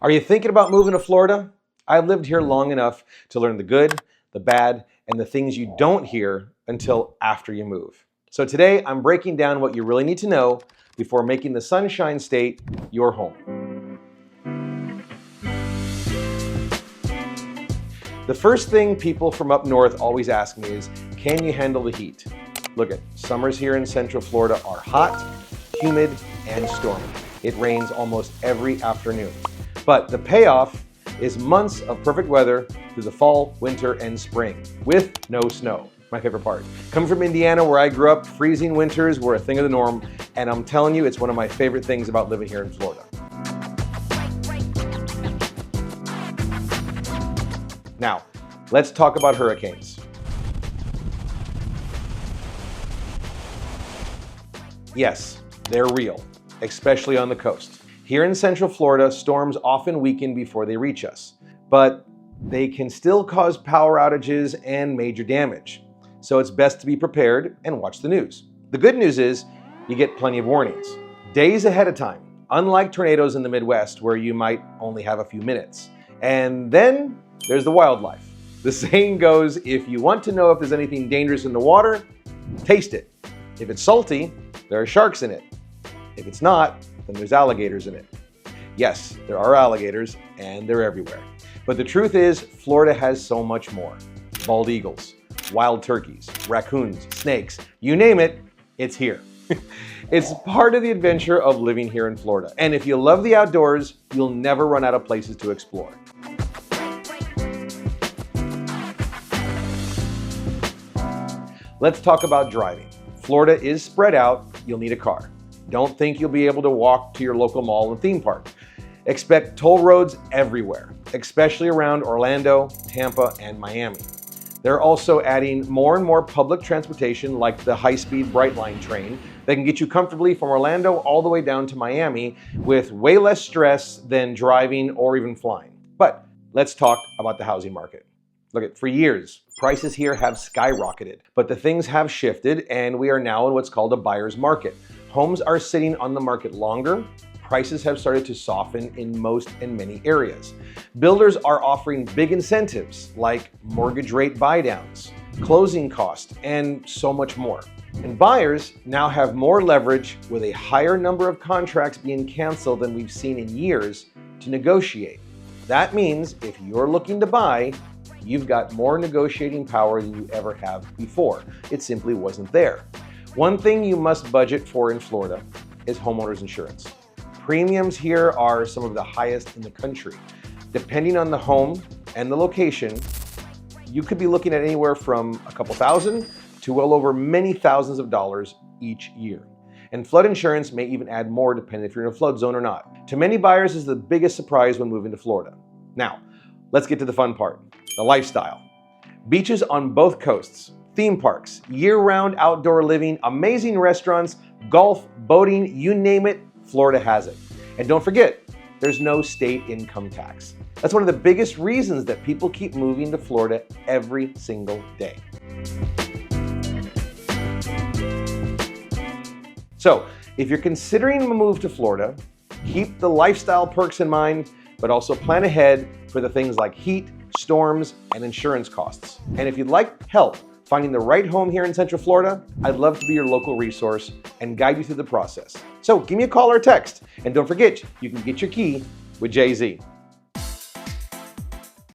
Are you thinking about moving to Florida? I've lived here long enough to learn the good, the bad, and the things you don't hear until after you move. So today I'm breaking down what you really need to know before making the Sunshine State your home. The first thing people from up north always ask me is, can you handle the heat? Look, summers here in Central Florida are hot, humid, and stormy. It rains almost every afternoon. But the payoff is months of perfect weather through the fall, winter, and spring with no snow. My favorite part. Coming from Indiana, where I grew up, freezing winters were a thing of the norm, and I'm telling you, it's one of my favorite things about living here in Florida. Now, let's talk about hurricanes. Yes, they're real, especially on the coast. Here in Central Florida, storms often weaken before they reach us, but they can still cause power outages and major damage. So it's best to be prepared and watch the news. The good news is you get plenty of warnings, days ahead of time, unlike tornadoes in the Midwest where you might only have a few minutes. And then there's the wildlife. The saying goes, if you want to know if there's anything dangerous in the water, taste it. If it's salty, there are sharks in it. If it's not, then there's alligators in it. Yes, there are alligators, and they're everywhere. But the truth is, Florida has so much more. Bald eagles, wild turkeys, raccoons, snakes, you name it, it's here. It's part of the adventure of living here in Florida. And if you love the outdoors, you'll never run out of places to explore. Let's talk about driving. Florida is spread out, you'll need a car. Don't think you'll be able to walk to your local mall and theme park. Expect toll roads everywhere, especially around Orlando, Tampa, and Miami. They're also adding more and more public transportation like the high-speed Brightline train that can get you comfortably from Orlando all the way down to Miami with way less stress than driving or even flying. But let's talk about the housing market. Look, for years, prices here have skyrocketed, but the things have shifted and we are now in what's called a buyer's market. Homes are sitting on the market longer. Prices have started to soften in most and many areas. Builders are offering big incentives like mortgage rate buydowns, closing costs, and so much more. And buyers now have more leverage with a higher number of contracts being canceled than we've seen in years to negotiate. That means if you're looking to buy, you've got more negotiating power than you ever have before. It simply wasn't there. One thing you must budget for in Florida is homeowners insurance. Premiums here are some of the highest in the country. Depending on the home and the location, you could be looking at anywhere from a couple thousand to well over many thousands of dollars each year. And flood insurance may even add more depending if you're in a flood zone or not. To many buyers, this is the biggest surprise when moving to Florida. Now, let's get to the fun part, the lifestyle. Beaches on both coasts, theme parks, year-round outdoor living, amazing restaurants, golf, boating, you name it, Florida has it. And don't forget, there's no state income tax. That's one of the biggest reasons that people keep moving to Florida every single day. So, if you're considering a move to Florida, keep the lifestyle perks in mind, but also plan ahead for the things like heat, storms, and insurance costs. And if you'd like help finding the right home here in Central Florida, I'd love to be your local resource and guide you through the process. So give me a call or a text. And don't forget, you can get your key with Jay-Z.